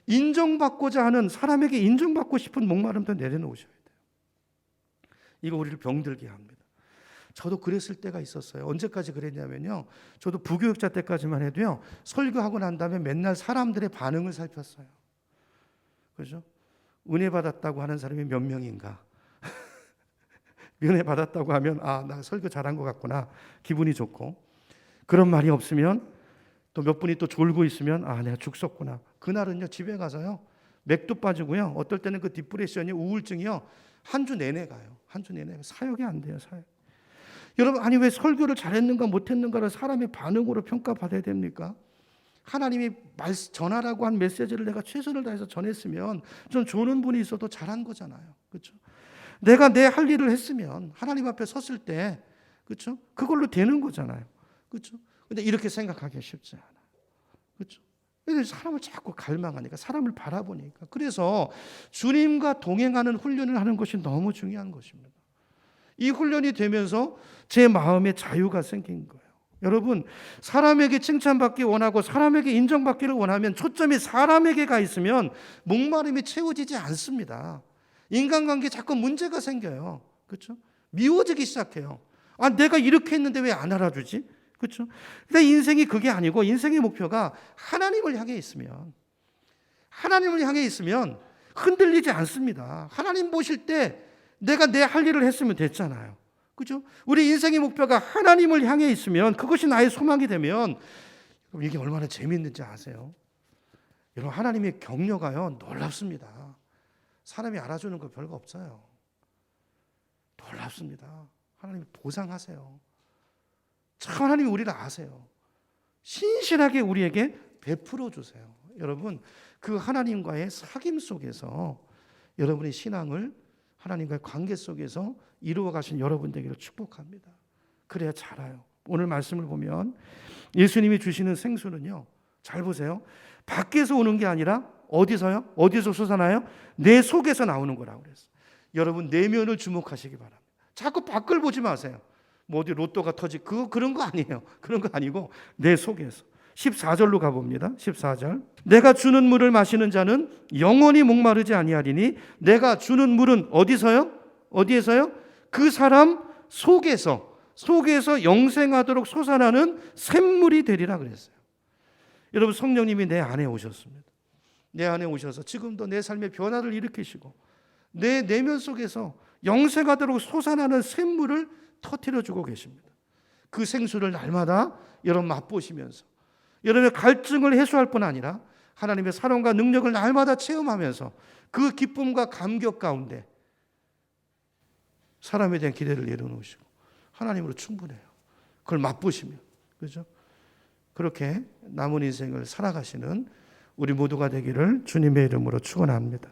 A: 인정받고자 하는, 사람에게 인정받고 싶은 목마름도 내려놓으셔야 돼요. 이거 우리를 병들게 합니다. 저도 그랬을 때가 있었어요. 언제까지 그랬냐면요, 저도 부교육자 때까지만 해도요, 설교하고 난 다음에 맨날 사람들의 반응을 살폈어요. 그죠? 은혜 받았다고 하는 사람이 몇 명인가? 은혜 받았다고 하면 나 설교 잘한 것 같구나, 기분이 좋고, 그런 말이 없으면 또 몇 분이 또 졸고 있으면 내가 죽었구나. 그날은요, 집에 가서요, 맥도 빠지고요, 어떨 때는 그 디프레션이, 우울증이요, 한 주 내내 가요. 한 주 내내 사역이 안 돼요. 사역. 여러분, 아니 왜 설교를 잘했는가 못했는가를 사람의 반응으로 평가받아야 됩니까? 하나님이 전하라고 한 메시지를 내가 최선을 다해서 전했으면 좀 좋은 분이 있어도 잘한 거잖아요. 그렇죠? 내가 내 할 일을 했으면 하나님 앞에 섰을 때, 그렇죠? 그걸로 되는 거잖아요. 그렇죠? 근데 이렇게 생각하기 쉽지 않아요. 그렇죠? 사람을 자꾸 갈망하니까, 사람을 바라보니까. 그래서 주님과 동행하는 훈련을 하는 것이 너무 중요한 것입니다. 이 훈련이 되면서 제 마음에 자유가 생긴 거예요. 여러분, 사람에게 칭찬받기 원하고 사람에게 인정받기를 원하면 초점이 사람에게 가 있으면 목마름이 채워지지 않습니다. 인간관계에 자꾸 문제가 생겨요. 그렇죠? 미워지기 시작해요. 내가 이렇게 했는데 왜 안 알아주지? 그렇죠? 근데 인생이 그게 아니고, 인생의 목표가 하나님을 향해 있으면, 하나님을 향해 있으면 흔들리지 않습니다. 하나님 보실 때 내가 내 할 일을 했으면 됐잖아요. 그죠? 우리 인생의 목표가 하나님을 향해 있으면, 그것이 나의 소망이 되면, 이게 얼마나 재미있는지 아세요? 여러분, 하나님의 격려가요, 놀랍습니다. 사람이 알아주는 거 별거 없어요. 놀랍습니다. 하나님이 보상하세요. 참 하나님이 우리를 아세요. 신실하게 우리에게 베풀어 주세요. 여러분, 그 하나님과의 사귐 속에서 여러분의 신앙을 하나님과의 관계 속에서 이루어 가신 여러분 되기를 축복합니다. 그래야 자라요. 오늘 말씀을 보면 예수님이 주시는 생수는요, 잘 보세요, 밖에서 오는 게 아니라 어디서요? 어디서 솟아나요? 내 속에서 나오는 거라고 그랬어요. 여러분, 내면을 주목하시기 바랍니다. 자꾸 밖을 보지 마세요. 뭐 어디 로또가 그런 거 아니에요. 그런 거 아니고 내 속에서. 14절로 가봅니다. 14절. 내가 주는 물을 마시는 자는 영원히 목마르지 아니하리니 내가 주는 물은 어디서요? 어디에서요? 그 사람 속에서 영생하도록 솟아나는 샘물이 되리라 그랬어요. 여러분, 성령님이 내 안에 오셨습니다. 내 안에 오셔서 지금도 내 삶의 변화를 일으키시고 내 내면 속에서 영생하도록 솟아나는 샘물을 터뜨려주고 계십니다. 그 생수를 날마다 여러분 맛보시면서 여러분의 갈증을 해소할 뿐 아니라 하나님의 사랑과 능력을 날마다 체험하면서 그 기쁨과 감격 가운데 사람에 대한 기대를 내려놓으시고 하나님으로 충분해요. 그걸 맛보시면, 그렇죠? 그렇게 남은 인생을 살아가시는 우리 모두가 되기를 주님의 이름으로 축원합니다.